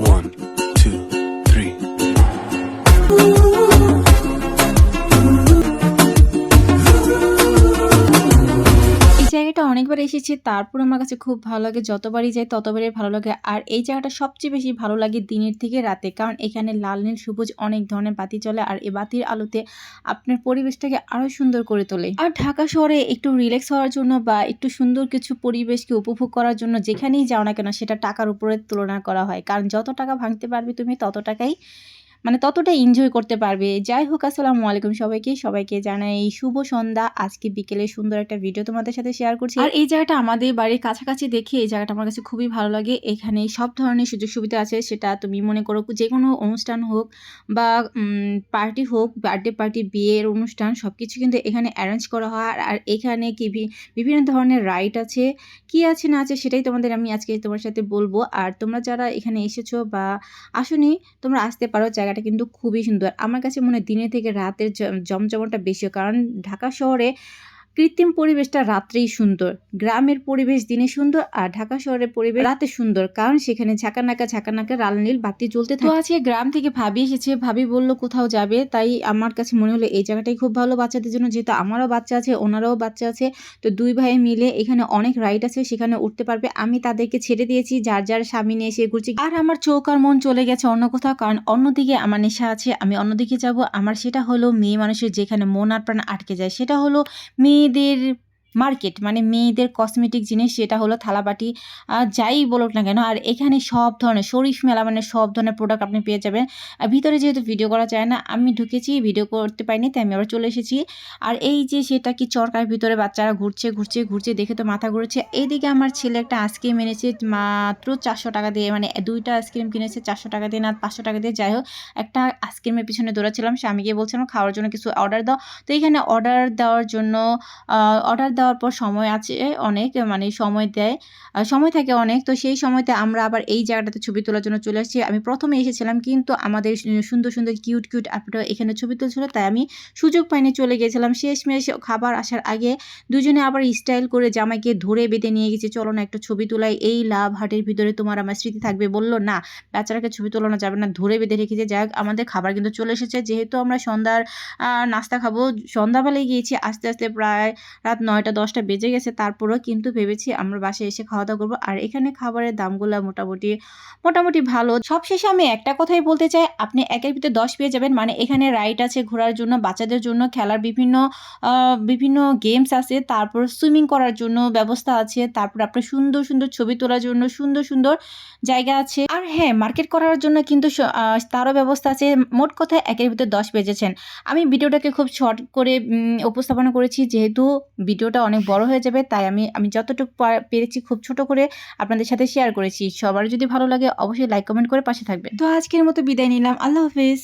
1, 2, 3. এই জায়গাটা অনেকবার এসেছি, তারপর আমার কাছে খুব ভালো লাগে। যতবারই যাই ততবারই ভালো লাগে। আর এই জায়গাটা সবচেয়ে বেশি ভালো লাগে দিনের থেকে রাতে, কারণ এখানে লাল নীল সবুজ অনেক ধরনের বাতি জ্বলে, আর এই বাতির আলোতে আপনার পরিবেশটাকে আরো সুন্দর করে তোলে। আর ঢাকা শহরে একটু রিল্যাক্স হওয়ার জন্য বা একটু সুন্দর কিছু পরিবেশকে উপভোগ করার জন্য যেখানেই যাও না কেন সেটা টাকার উপরে তুলনা করা হয়, কারণ যত টাকা ভাঙতে পারবে তুমি তত টাকাই ততটা এনজয় করতে পারবে। যাই হোক, আসসালামু আলাইকুম সবাইকে জানাই এই শুভ সন্ধ্যা। আজকে বিকেলে সুন্দর একটা ভিডিও তোমাদের সাথে শেয়ার করছি। আর এই জায়গাটা আমাদের বাড়ির কাছাকাছি দেখে এই জায়গাটা আমার কাছে খুবই ভালো লাগে। এখানে সব ধরনের সুযোগ সুবিধা আছে, সেটা তুমি মনে করো যে কোনো অনুষ্ঠান হোক বা পার্টি হোক, বার্থডে পার্টি, বিয়ের অনুষ্ঠান সবকিছু কিন্তু এখানে অ্যারেঞ্জ করা হয়। আর এখানে কি বিভিন্ন ধরনের রাইড আছে, কি আছে না আছে সেটাই আমি আজকে তোমার সাথে বলবো। আর তোমরা যারা এখানে এসেছো বা আসোনি, তোমরা আসতে পারো। জায়গাটা কিন্তু খুবই সুন্দর। আমার কাছে মনে হয় দিনের থেকে রাতের জমজমাটা বেশি, কারণ ঢাকা শহরে কৃত্রিম পরিবেশটা রাত্রেই সুন্দর, গ্রামের পরিবেশ দিনে সুন্দর, আর ঢাকা শহরের পরিবেশ রাতে সুন্দর, কারণ সেখানে ঝাঁকানাকা লাল নীল বাতি জ্বলতে থাকে। তো আজকে গ্রাম থেকে ভাবি এসেছে, ভাবি বললো কোথাও যাবে, তাই আমার কাছে মনে হলো এই জায়গাটাই খুব ভালো বাচ্চাদের জন্য, যেহেতু আমারও বাচ্চা আছে ওনারাও বাচ্চা আছে। তো দুই ভাই মিলে এখানে অনেক রাইড আছে, সেখানে উঠতে পারবে। আমি তাদেরকে ছেড়ে দিয়েছি, যার যার স্বামী নিয়ে এসে ঘুরছি। আর আমার চোখ আর মন চলে গেছে অন্য কোথাও, কারণ অন্যদিকে আমার নেশা আছে, আমি অন্যদিকে যাব। আমার সেটা হলো মেয়ে মানুষের যেখানে মন আর প্রাণ আটকে যায়, সেটা হলো মেয়েদের মার্কেট, মেয়েদের কসমেটিক জিনিস, সেটা হলো থালাবাটি, যাই বলুক না কেন। আর এখানে সব ধরনের শরীফ মেলা, সব ধরনের প্রোডাক্ট আপনি পেয়ে যাবেন। আর ভিতরে যেহেতু ভিডিও করা যায় না, আমি ঢুকেছি, ভিডিও করতে পারিনি, তাই আমি আবার চলে এসেছি। আর এই যে সেটা কি চরকার ভিতরে বাচ্চারা ঘুরছে দেখে তো মাথা ঘুরেছে। এইদিকে আমার ছেলে একটা আইসক্রিম এনেছে মাত্র 400 টাকা দিয়ে, দুইটা আইসক্রিম কিনেছে 400 টাকা দিয়ে না 500 টাকা দিয়ে, যাই হোক একটা আইসক্রিমের পিছনে দৌড়াচ্ছিলাম। স্বামীকে বলছিলাম খাওয়ার জন্য কিছু অর্ডার দাও। তো এখানে অর্ডার দেওয়ার জন্য অর্ডার দেওয়ার পর সময় আছে অনেক, সময় থাকে অনেক। তো সেই সময়তে আমরা আবার এই জায়গাটাতে ছবি তোলার জন্য চলে আসছি। আমি প্রথমে এসেছিলাম, কিন্তু আমাদের সুন্দর সুন্দর কিউট আপুটা এখানে ছবি তুলছিল, তাই আমি সুযোগ পাইনি, চলে গেছিলাম। শেষমেশ খাবার আসার আগে দুজনে আবার স্টাইল করে জামাইকে ধরে বেঁধে নিয়ে গেছি, চলো না একটা ছবি তোলাই, এই লাভ হাটের ভিতরে তোমার আমার স্মৃতি থাকবে। বললো না, বাচ্চারাকে ছবি তোলানো যাবে না, ধরে বেঁধে রেখেছে। যাই হোক, আমাদের খাবার কিন্তু চলে এসেছে। যেহেতু আমরা সন্ধ্যার নাস্তা খাবো, সন্ধ্যাবেলায় গিয়েছি, আস্তে আস্তে প্রায় রাত 9টা 10টা বেজে গেছে। তারপরেও কিন্তু ভেবেছি আমরা বাসায় এসে খাওয়া দাওয়া করবো। আর এখানে খাবারের দামগুলো মোটামুটি ভালো। সবশেষে আমি একটা কথাই বলতে চাই, আপনি একের ভিতরে 10 পেয়ে যাবেন। এখানে রাইড আছে ঘোরার জন্য, বাচ্চাদের জন্য খেলার বিভিন্ন গেমস আছে, তারপর সুইমিং করার জন্য ব্যবস্থা আছে, তারপর আপনার সুন্দর সুন্দর ছবি তোলার জন্য সুন্দর সুন্দর জায়গা আছে। আর হ্যাঁ, মার্কেট করার জন্য কিন্তু তারও ব্যবস্থা আছে। মোট কথায় একের ভিতরে 10 বেজেছেন। আমি ভিডিওটাকে খুব শর্ট করে উপস্থাপনা করেছি, যেহেতু ভিডিওটা অনেক বড় হয়ে যাবে, তাই আমি যতটুকু পেরেছি খুব ছোট করে আপনাদের সাথে শেয়ার করেছি। সবার যদি ভালো লাগে অবশ্যই লাইক কমেন্ট করে পাশে থাকবেন। তো আজকের মতো বিদায় নিলাম, আল্লাহ হাফেজ।